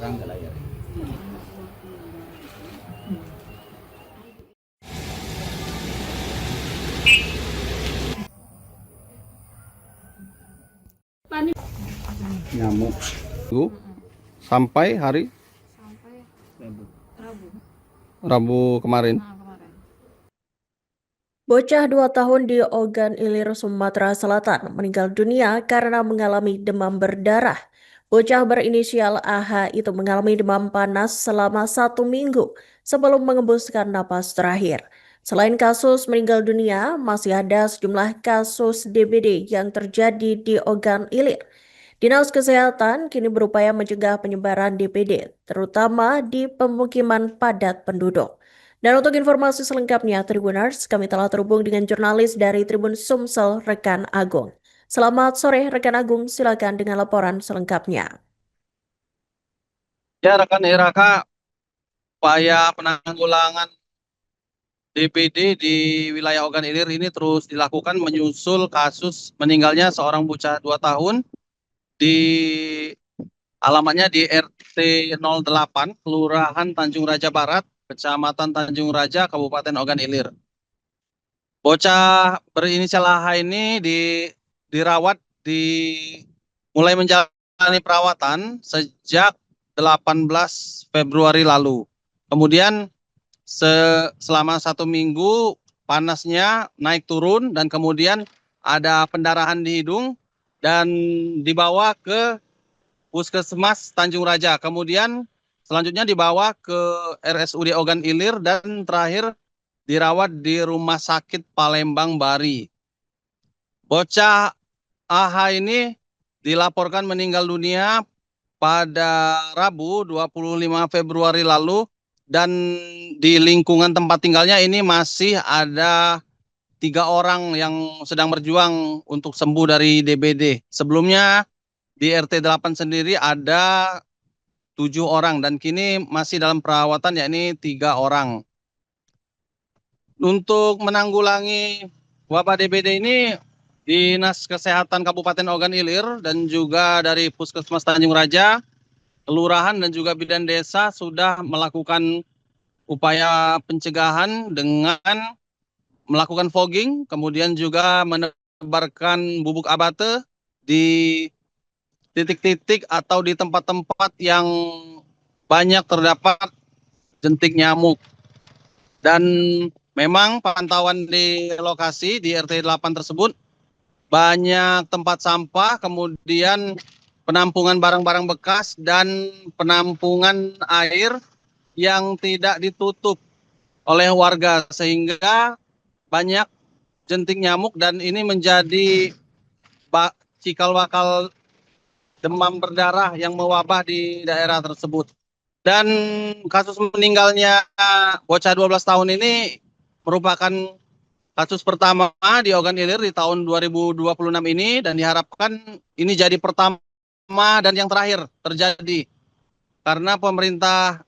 Rangga layar. Nyamuk. Sampai hari Rabu kemarin. Bocah 2 tahun di Ogan Ilir, Sumatera Selatan meninggal dunia karena mengalami demam berdarah. Bocah berinisial AH itu mengalami demam panas selama 1 minggu sebelum mengembuskan napas terakhir. Selain kasus meninggal dunia, masih ada sejumlah kasus DBD yang terjadi di Ogan Ilir. Dinas Kesehatan kini berupaya mencegah penyebaran DBD, terutama di pemukiman padat penduduk. Dan untuk informasi selengkapnya, Tribuners, kami telah terhubung dengan jurnalis dari Tribun Sumsel, rekan Agung. Selamat sore, rekan Agung. Silakan dengan laporan selengkapnya. Ya, rekan Iraka, upaya penanggulangan DBD di wilayah Ogan Ilir ini terus dilakukan menyusul kasus meninggalnya seorang bocah 2 tahun di alamatnya di RT 08, Kelurahan Tanjung Raja Barat, Kecamatan Tanjung Raja, Kabupaten Ogan Ilir. Bocah berinisial AH ini dirawat mulai menjalani perawatan sejak 18 Februari lalu. Kemudian selama 1 minggu panasnya naik turun dan kemudian ada pendarahan di hidung dan dibawa ke Puskesmas Tanjung Raja. Kemudian selanjutnya dibawa ke RSUD Ogan Ilir dan terakhir dirawat di Rumah Sakit Palembang Bari. Bocah AH ini dilaporkan meninggal dunia pada Rabu 25 Februari lalu dan di lingkungan tempat tinggalnya ini masih ada 3 orang yang sedang berjuang untuk sembuh dari DBD. Sebelumnya di RT 8 sendiri ada 7 orang dan kini masih dalam perawatan yakni 3 orang. Untuk menanggulangi wabah DBD ini, Dinas Kesehatan Kabupaten Ogan Ilir dan juga dari Puskesmas Tanjung Raja, Kelurahan dan juga Bidan Desa sudah melakukan upaya pencegahan dengan melakukan fogging, kemudian juga menebarkan bubuk abate di titik-titik atau di tempat-tempat yang banyak terdapat jentik nyamuk. Dan memang pantauan di lokasi di RT 8 tersebut banyak tempat sampah, kemudian penampungan barang-barang bekas dan penampungan air yang tidak ditutup oleh warga sehingga banyak jentik nyamuk dan ini menjadi cikal bakal demam berdarah yang mewabah di daerah tersebut. Dan kasus meninggalnya bocah 12 tahun ini merupakan kasus pertama di Ogan Ilir di tahun 2026 ini dan diharapkan ini jadi pertama dan yang terakhir terjadi. Karena pemerintah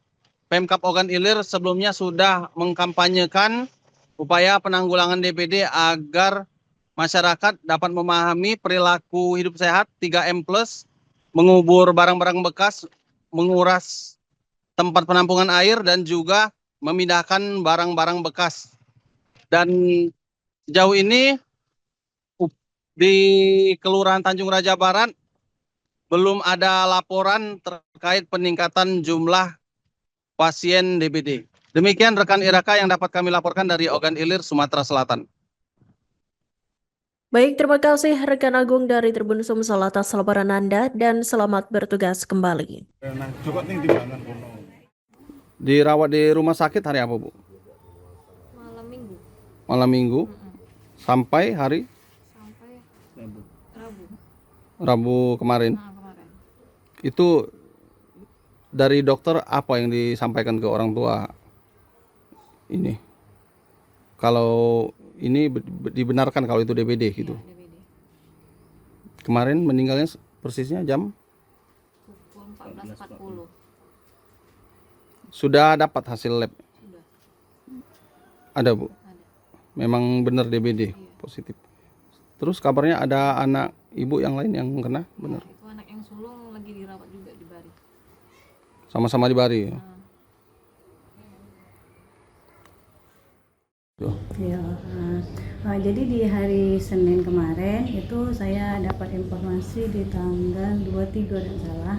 Pemkab Ogan Ilir sebelumnya sudah mengkampanyekan upaya penanggulangan DBD agar masyarakat dapat memahami perilaku hidup sehat 3M+, mengubur barang-barang bekas, menguras tempat penampungan air dan juga memindahkan barang-barang bekas. Dan sejauh ini di Kelurahan Tanjung Raja Barat belum ada laporan terkait peningkatan jumlah pasien DBD. Demikian rekan Iraka yang dapat kami laporkan dari Ogan Ilir, Sumatera Selatan. Baik, terima kasih rekan Agung dari Tribun Sumsel atas laporan Anda dan selamat bertugas kembali. Dirawat di rumah sakit hari apa, Bu? Malam minggu. Malam minggu. Sampai hari Sampai Rabu kemarin. kemarin. Itu dari dokter apa yang disampaikan ke orang tua ini? Kalau ini dibenarkan kalau itu DBD gitu. DBD. Kemarin meninggalnya persisnya jam? Pukul 14.40. Sudah dapat hasil lab? Sudah. Ada, Bu? Ada. Memang benar DBD positif. Terus kabarnya ada anak ibu yang lain yang kena, benar? Itu anak yang sulung lagi dirawat juga di Bari. Sama-sama di Bari. Ya, jadi di hari Senin kemarin itu saya dapat informasi di tanggal 23 tidak salah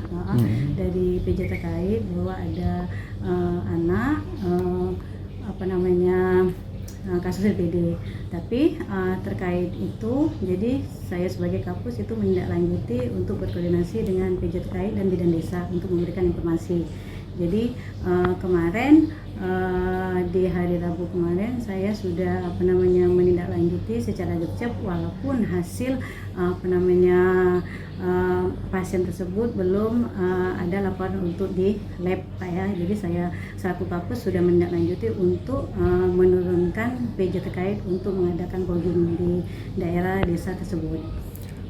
dari PJ terkait bahwa ada anak kasus DBD. Tapi terkait itu, jadi saya sebagai Kapus itu menindaklanjuti untuk berkoordinasi dengan PJ terkait dan Bidan Desa untuk memberikan informasi. Jadi kemarin di hari Rabu kemarin saya sudah menindaklanjuti secara gercep walaupun hasil pasien tersebut belum ada laporan untuk di lab Pak ya. Jadi saya selaku Kapus sudah menindaklanjuti untuk menurunkan PJ terkait untuk mengadakan fogging di daerah desa tersebut.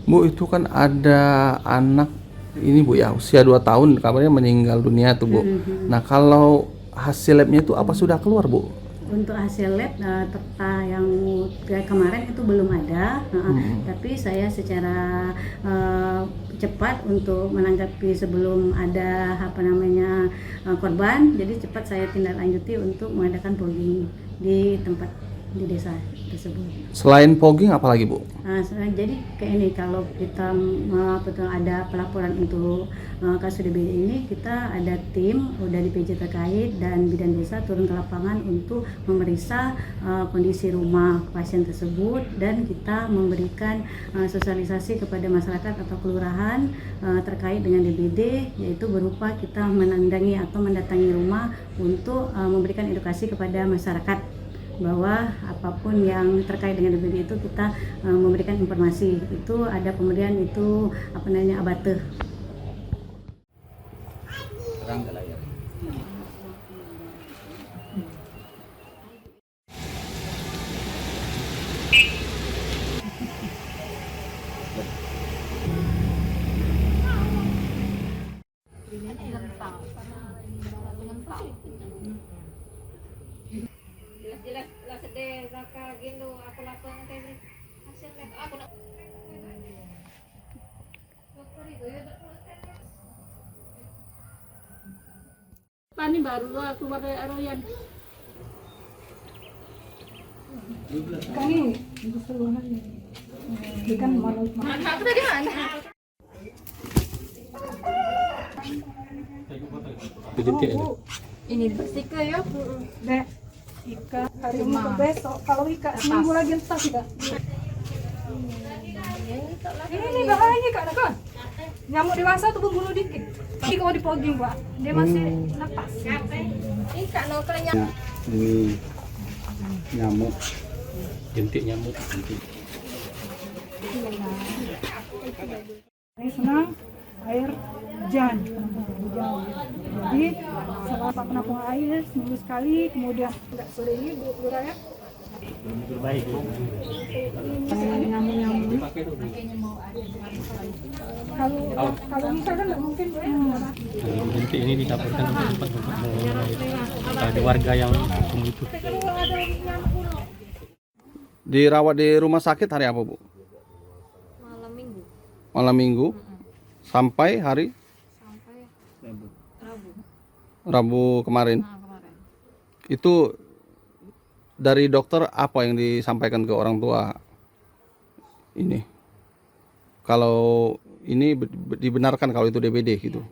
Bu, itu kan ada anak ini Bu ya, usia 2 tahun kabarnya meninggal dunia tuh Bu. Nah, kalau hasil labnya itu apa sudah keluar Bu? Untuk hasil lab yang kemarin itu belum ada, tapi saya secara cepat untuk menanggapi sebelum ada korban, jadi cepat saya tindak lanjuti untuk mengadakan fogging di tempat di desa tersebut. Selain fogging apa lagi Bu? Jadi kayak ini, kalau kita ada pelaporan untuk kasus DBD ini, kita ada tim dari PJ terkait dan Bidan Desa turun ke lapangan untuk memeriksa kondisi rumah pasien tersebut, dan kita memberikan sosialisasi kepada masyarakat atau kelurahan terkait dengan DBD, yaitu berupa kita mendatangi rumah untuk memberikan edukasi kepada masyarakat bahwa apapun yang terkait dengan DBD itu kita memberikan informasi. Itu ada pemberian itu abate. Jelas deh raka gitu aku lakukan kayak hasil aku nak Pani baru aku pakai aroyan. Kami itu seluruhan. Bukan malu. Aku tadi mana? Ini bersika ya. Dek. Ika hari ini ke besok, kalau Ika seminggu lagi entah tidak. Ini bahayanya Kak, kan? Nyamuk dewasa tuh berbulu dikit. Tapi kalau di fogging Pak, dia masih lepas. Ika no kerennya. Ini nyamuk, jentik nyamuk. Ini senang air hujan. Jadi setelah penampung air seminggu sekali, kemudian nggak sore ini Bu Raya. Baik. Nyamuk-nyamuk. Kalau misalkan nggak mungkin Bu ya. Jentik ini dilaporkan untuk ada warga yang membutuhkan. Dirawat di rumah sakit hari apa Bu? malam minggu Malam Minggu sampai hari sampai Rabu. Rabu kemarin. kemarin. Itu dari dokter apa yang disampaikan ke orang tua ini? Kalau ini dibenarkan kalau itu DBD gitu.